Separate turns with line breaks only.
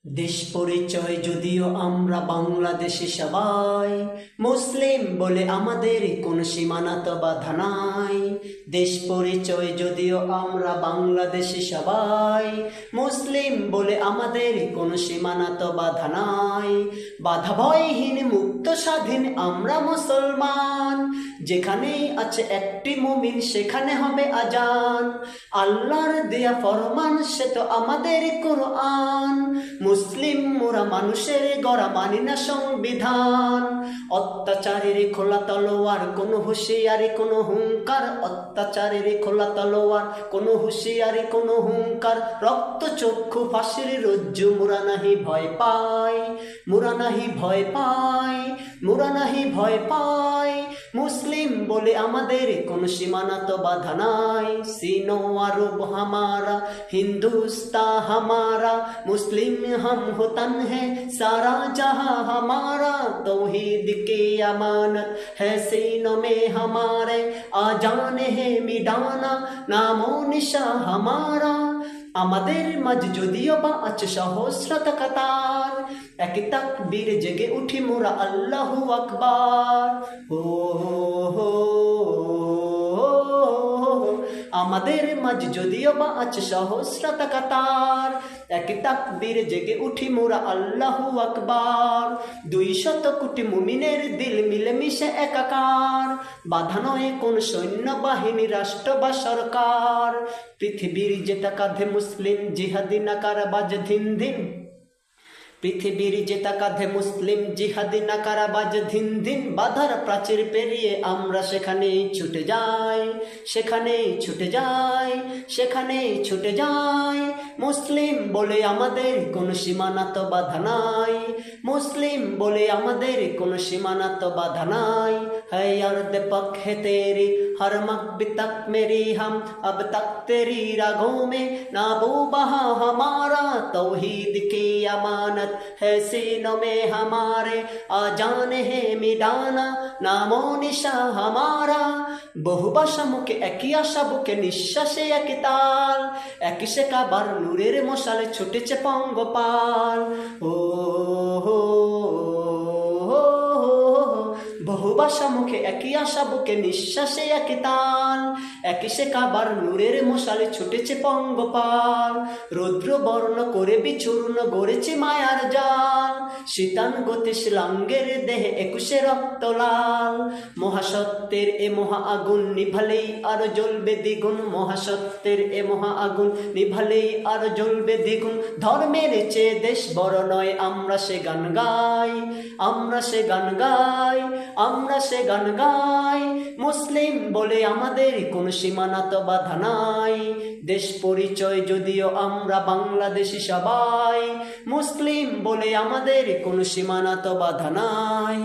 দেশ পরিচয় যদিও আমরা বাংলাদেশি সবাই, মুসলিম বলে আমাদের কোন সীমানা তো বাধা নাই। দেশ পরিচয় যদিও আমরা বাংলাদেশি সবাই, মুসলিম বলে আমাদের কোন সীমানা তো বাধা নাই। বাধা ভয়হীন মুক্ত স্বাধীন আমরা মুসলমান, যেখানেই আছে একটি মুমিন সেখানে হবে আজান। আল্লাহর দেয়া ফরমান সে তো আমাদের কুরআন, মুসলিম মোরা মানুষের গড়া মানি না সংবিধান। অত্যাচারের খোলা তলোয়ার কোনো হুঁশিয়ারি কোনো হুঙ্কার, অত্যাচারের খোলা তলোয়ার কোনো হুঁশিয়ারি কোনো হুঙ্কার। রক্ত চক্ষু ফাঁসির রজ্জু মোরা নাহি ভয় পাই, মোরা নাহি ভয় পাই, মোরা নাহি ভয় পাই। মুসলিম বলে আমাদের কোন সীমানা তো বাধা নাই। সিনো আরব হামারা, হিন্দুস্তান हमारा, मुस्लिम हम हो तन है सारा जहां हमारा। तौहीद की अमानत है सीनों में हमारे, आ जाने है मिटाना नामो निशा हमारा। আমাদের মাঝ যদিও বা আছে সহস্রতা কাতার, এক তাকবীর জেগে উঠি মোরা আল্লাহু আকবার। ও হো, আমাদের মাঝ যদিও বা আছে সহস্রতা কাতার, এক তাকবীর জেগে উঠি মোরা আল্লাহু আকবার। 200 কোটি মুমিনের দিল মিলে মিশে একাকার, বাধা নয় কোন সৈন্য বাহিনী রাষ্ট্র বা সরকার। পৃথিবীর যেটা কাঁধে মুসলিম জিহাদি নাকারাবাজ ধিন ধিন, পৃথিবীর যেটা কাঁধে মুসলিম জিহাদি নাকারাবাজ ধিন ধিন। বাধার প্রাচীর পেরিয়ে আমরা সেখানেই ছুটে যাই, সেখানেই ছুটে যাই, সেখানেই ছুটে যাই। মুসলিম বলে আমাদের কোন সীমানা তো বাধা নাই, মুসলিম বলে আমাদের কোন সীমানা তো বাধা নাই। है अर्द पक है तेरी हर मकबी तक मेरी, हम अब तक तेरी रागों में नाबू बहा हमारा। तौहीद की अमानत है सीनों में हमारे, आ जाने है मिटाना नामो निशा हमारा। বহু ভাষা মুখে একই আশা বুকে নিঃশ্বাসে একই তাল, একই শেখাবার নূরের মশালে ছুটেছে পঙ্গপাল। ও হো, বহু ভাষা মুখে একই আশা বুকে নিঃশ্বাসে একই তাল, একই শেখাবার নূরের মশালে ছুটেছে পঙ্গপাল। রৌদ্র বর্ণ করে বিচূর্ণ গড়েছে মায়ার জাল, শীতান গতি শিলাঙ্গের দেহে 21 রক্ত লাল। মহাসত্যের এ মহা আগুন নিভালেই আরো জ্বলবে দ্বিগুণ, মহাসত্যের এ মহা আগুন নিভালেই আরো জ্বলবে দ্বিগুণ। ধর্মের চেয়ে দেশ বড় নয় আমরা সে গান গাই, আমরা সে গান গাই, আমরা সে গান গাই। মুসলিম বলে আমাদের কোন সীমানা তো বাধা নাই। দেশ পরিচয় যদিও আমরা বাংলাদেশি সবাই, মুসলিম বলে আমাদের কোন সীমানা তো বাধা নাই।